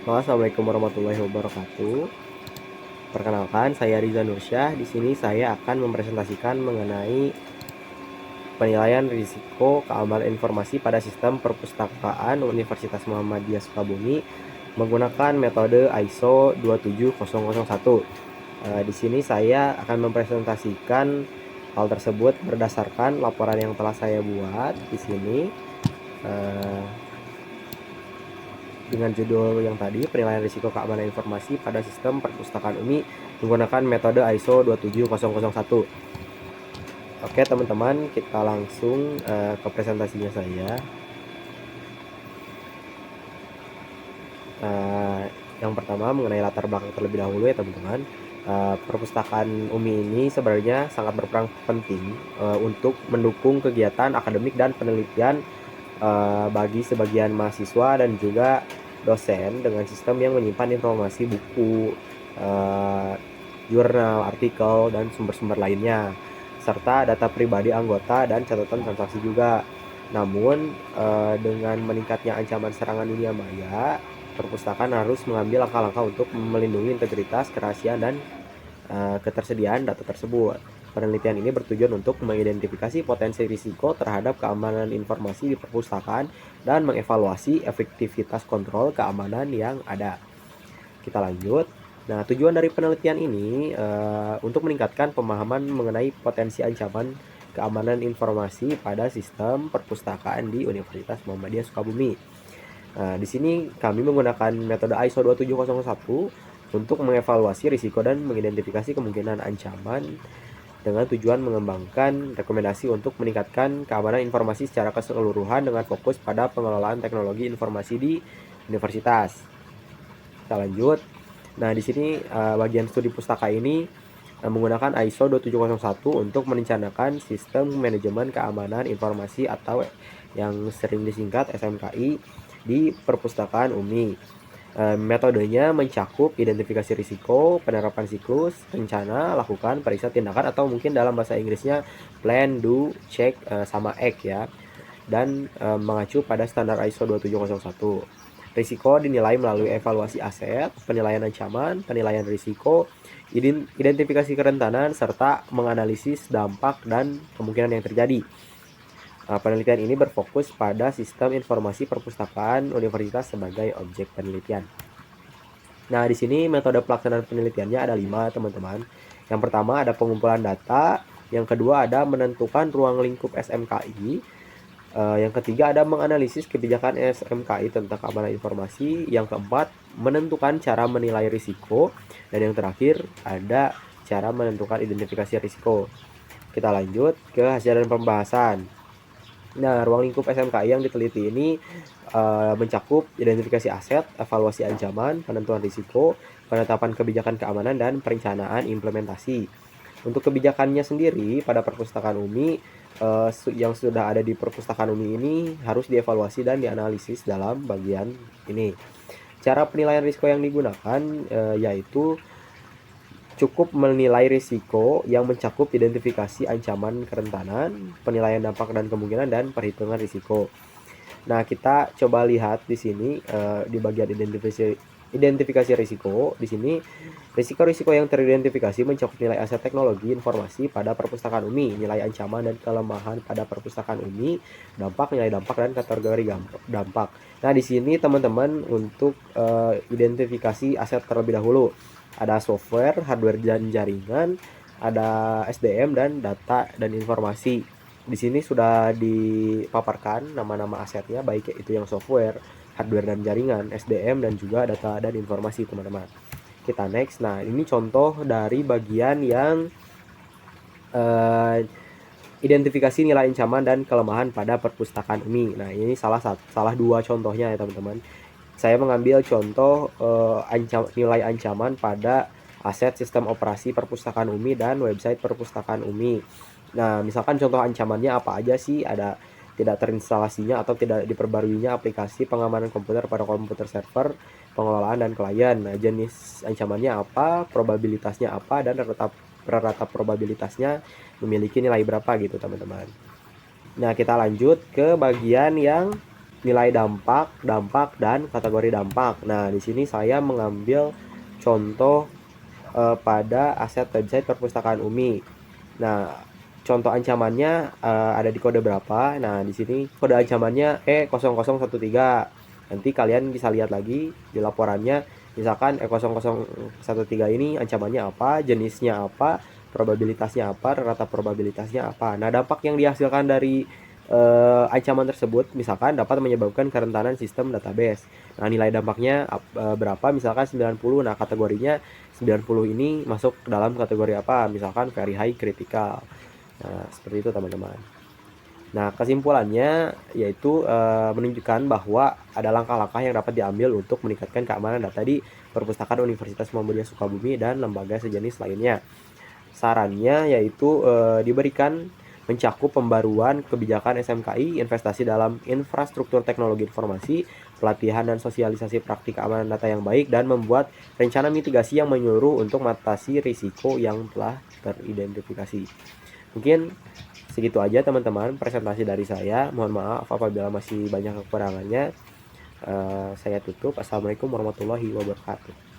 Halo, assalamualaikum warahmatullahi wabarakatuh. Perkenalkan, saya Riza Nursyah. Di sini saya akan mempresentasikan mengenai penilaian risiko keamanan informasi pada sistem perpustakaan Universitas Muhammadiyah Sukabumi menggunakan metode ISO 27001. Di sini saya akan mempresentasikan hal tersebut berdasarkan laporan yang telah saya buat di sini. Dengan judul yang tadi, penilaian risiko keamanan informasi pada sistem perpustakaan UMI menggunakan metode ISO 27001. Oke teman-teman, kita langsung ke presentasinya saya. Yang pertama mengenai latar belakang terlebih dahulu ya teman-teman. Perpustakaan UMI ini sebenarnya sangat berperan penting untuk mendukung kegiatan akademik dan penelitian bagi sebagian mahasiswa dan juga dosen dengan sistem yang menyimpan informasi buku, jurnal, artikel, dan sumber-sumber lainnya, serta data pribadi anggota dan catatan transaksi juga. Namun, dengan meningkatnya ancaman serangan dunia maya, perpustakaan harus mengambil langkah-langkah untuk melindungi integritas, kerahasiaan, dan ketersediaan data tersebut. Penelitian ini bertujuan untuk mengidentifikasi potensi risiko terhadap keamanan informasi di perpustakaan dan mengevaluasi efektivitas kontrol keamanan yang ada. Kita lanjut. Nah, tujuan dari penelitian ini untuk meningkatkan pemahaman mengenai potensi ancaman keamanan informasi pada sistem perpustakaan di Universitas Muhammadiyah Sukabumi. Nah, di sini kami menggunakan metode ISO 27001 untuk mengevaluasi risiko dan mengidentifikasi kemungkinan ancaman dengan tujuan mengembangkan rekomendasi untuk meningkatkan keamanan informasi secara keseluruhan dengan fokus pada pengelolaan teknologi informasi di universitas. Kita lanjut. Nah, di sini bagian studi pustaka ini menggunakan ISO 27001 untuk merencanakan sistem manajemen keamanan informasi atau yang sering disingkat SMKI di perpustakaan UMI. Metodenya mencakup identifikasi risiko, penerapan siklus, rencana, lakukan, periksa, tindakan, atau mungkin dalam bahasa Inggrisnya plan, do, check, sama act ya. Dan mengacu pada standar ISO 27001. Risiko dinilai melalui evaluasi aset, penilaian ancaman, penilaian risiko, identifikasi kerentanan, serta menganalisis dampak dan kemungkinan yang terjadi. Penelitian ini berfokus pada sistem informasi perpustakaan universitas sebagai objek penelitian. Nah, di sini metode pelaksanaan penelitiannya ada 5, teman-teman. Yang pertama ada pengumpulan data, yang kedua ada menentukan ruang lingkup SMKI, yang ketiga ada menganalisis kebijakan SMKI tentang keamanan informasi, yang keempat menentukan cara menilai risiko, dan yang terakhir ada cara menentukan identifikasi risiko. Kita lanjut ke hasil dan pembahasan. Nah, ruang lingkup SMKI yang diteliti ini mencakup identifikasi aset, evaluasi ancaman, penentuan risiko, penetapan kebijakan keamanan, dan perencanaan implementasi. Untuk kebijakannya sendiri pada perpustakaan UMI yang sudah ada di perpustakaan UMI ini harus dievaluasi dan dianalisis dalam bagian ini. Cara penilaian risiko yang digunakan yaitu cukup menilai risiko yang mencakup identifikasi ancaman kerentanan, penilaian dampak dan kemungkinan, dan perhitungan risiko. Nah, kita coba lihat di sini di bagian identifikasi risiko. Di sini risiko-risiko yang teridentifikasi mencakup nilai aset teknologi informasi pada perpustakaan UMI, nilai ancaman dan kelemahan pada perpustakaan UMI, dampak, nilai dampak, dan kategori dampak. Nah, di sini teman-teman untuk identifikasi aset terlebih dahulu. Ada software, hardware dan jaringan, ada SDM dan data dan informasi. Di sini sudah dipaparkan nama-nama asetnya, baik itu yang software, hardware dan jaringan, SDM, dan juga data dan informasi, teman-teman. Kita next. Nah, ini contoh dari bagian yang identifikasi nilai ancaman dan kelemahan pada perpustakaan UMI. Nah, ini salah dua contohnya ya, teman-teman. Saya mengambil contoh nilai ancaman pada aset sistem operasi perpustakaan UMI dan website perpustakaan UMI. Nah, misalkan contoh ancamannya apa aja sih? Ada tidak terinstalasinya atau tidak diperbaruinya aplikasi pengamanan komputer pada komputer server, pengelolaan dan klien. Nah, jenis ancamannya apa, probabilitasnya apa, dan rata probabilitasnya memiliki nilai berapa gitu, teman-teman. Nah, kita lanjut ke bagian yang nilai dampak, dan kategori dampak. Nah, di sini saya mengambil contoh pada aset website Perpustakaan UMI. Nah, contoh ancamannya ada di kode berapa. Nah, di sini kode ancamannya E0013. Nanti kalian bisa lihat lagi di laporannya, misalkan E0013 ini ancamannya apa, jenisnya apa, probabilitasnya apa, rata probabilitasnya apa. Nah, dampak yang dihasilkan dari ancaman tersebut misalkan dapat menyebabkan kerentanan sistem database. Nah, nilai dampaknya berapa? Misalkan 90. Nah, kategorinya 90 ini masuk dalam kategori apa? Misalkan very high critical. Nah, seperti itu teman-teman. Nah, kesimpulannya yaitu menunjukkan bahwa ada langkah-langkah yang dapat diambil untuk meningkatkan keamanan data di Perpustakaan Universitas Muhammadiyah Sukabumi dan lembaga sejenis lainnya. Sarannya yaitu diberikan mencakup pembaruan kebijakan SMKI, investasi dalam infrastruktur teknologi informasi, pelatihan dan sosialisasi praktik keamanan data yang baik, dan membuat rencana mitigasi yang menyeluruh untuk mengatasi risiko yang telah teridentifikasi. Mungkin segitu aja teman-teman presentasi dari saya. Mohon maaf apabila masih banyak kekurangannya. Saya tutup. Assalamualaikum warahmatullahi wabarakatuh.